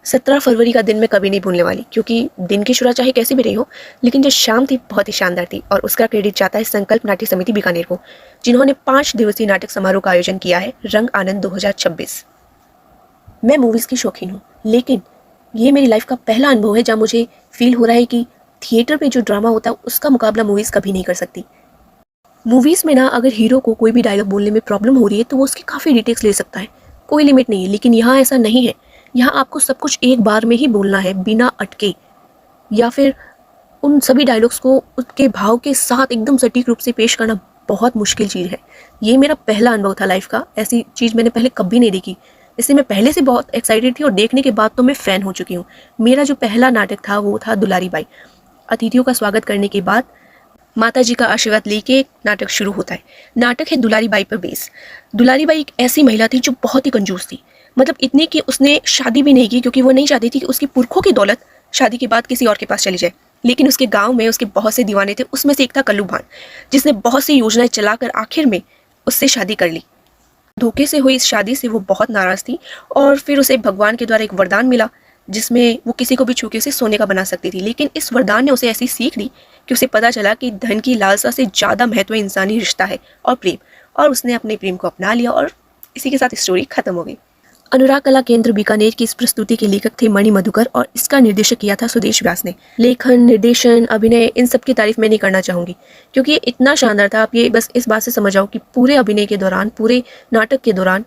17 फरवरी का दिन मैं कभी नहीं भूलने वाली, क्योंकि दिन की शुरुआत चाहे कैसी भी रही हो, लेकिन जो शाम थी बहुत ही शानदार थी। और उसका क्रेडिट जाता है संकल्प नाट्य समिति बीकानेर को, जिन्होंने 5 दिवसीय नाटक समारोह का आयोजन किया है, रंग आनंद 2026। मैं मूवीज़ की शौकीन हूँ, लेकिन ये मेरी लाइफ का पहला अनुभव है जहाँ मुझे फील हो रहा है कि थिएटर पे जो ड्रामा होता है उसका मुकाबला मूवीज़ कभी नहीं कर सकती। मूवीज़ में ना अगर हीरो को कोई भी डायलॉग बोलने में प्रॉब्लम हो रही है तो वो उसकी काफ़ी डिटेक्स ले सकता है, कोई लिमिट नहीं है। लेकिन यहाँ ऐसा नहीं है। यहाँ आपको सब कुछ एक बार में ही बोलना है, बिना अटके, या फिर उन सभी डायलॉग्स को उसके भाव के साथ एकदम सटीक रूप से पेश करना बहुत मुश्किल चीज़ है। ये मेरा पहला अनुभव था लाइफ का, ऐसी चीज़ मैंने पहले कभी नहीं देखी। इससे मैं पहले से बहुत एक्साइटेड थी और देखने के बाद तो मैं फ़ैन हो चुकी हूँ। मेरा जो पहला नाटक था वो था दुलारी बाई। अतिथियों का स्वागत करने के बाद माता जी का आशीर्वाद लेके नाटक शुरू होता है। नाटक है दुलारी बाई पर बेस। दुलारी बाई एक ऐसी महिला थी जो बहुत ही कंजूस थी, मतलब इतनी कि उसने शादी भी नहीं की, क्योंकि वो नहीं चाहती थी कि उसकी पुरखों की दौलत शादी के बाद किसी और के पास चली जाए। लेकिन उसके गांव में उसके बहुत से दीवाने थे, उसमें से एक था कल्लू भान, जिसने बहुत सी योजनाएं चलाकर आखिर में उससे शादी कर ली। धोखे से हुई इस शादी से वो बहुत नाराज थी, और फिर उसे भगवान के द्वारा एक वरदान मिला जिसमें वो किसी को भी छू के उसे सोने का बना सकती थी। लेकिन इस वरदान ने उसे ऐसी सीख दी कि उसे पता चला कि धन की लालसा से ज़्यादा महत्व इंसानी रिश्ता है और प्रेम, और उसने अपने प्रेम को अपना लिया और इसी के साथ स्टोरी खत्म हो गई। अनुराग कला केंद्र बीकानेर की इस प्रस्तुति के लेखक थे मणि मधुकर, और इसका निर्देशन किया था सुदेश व्यास ने। लेखन, निर्देशन, अभिनय, इन सब की तारीफ मैं नहीं करना चाहूँगी, क्योंकि ये इतना शानदार था। आप ये बस इस बात से समझ आओ कि पूरे अभिनय के दौरान, पूरे नाटक के दौरान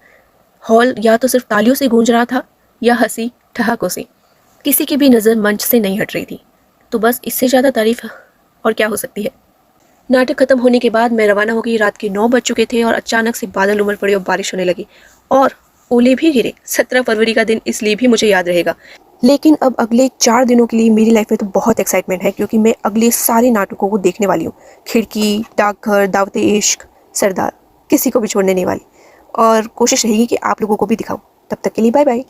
हॉल या तो सिर्फ तालियों से गूंज रहा था या हंसी ठहाकों से। किसी की भी नज़र मंच से नहीं हट रही थी। तो बस इससे ज़्यादा तारीफ और क्या हो सकती है। नाटक खत्म होने के बाद मैं रवाना हो गई। रात के 9 बज चुके थे और अचानक से बादल उमड़ पड़े और बारिश होने लगी, और ओले भी गिरे। 17 फरवरी का दिन इसलिए भी मुझे याद रहेगा। लेकिन अब अगले 4 दिनों के लिए मेरी लाइफ में तो बहुत एक्साइटमेंट है, क्योंकि मैं अगले सारे नाटकों को देखने वाली हूँ। खिड़की, डाकघर, दावते इश्क, सरदार, किसी को भी छोड़ने नहीं वाली। और कोशिश रहेगी कि आप लोगों को भी दिखाऊं। तब तक के लिए बाय बाय।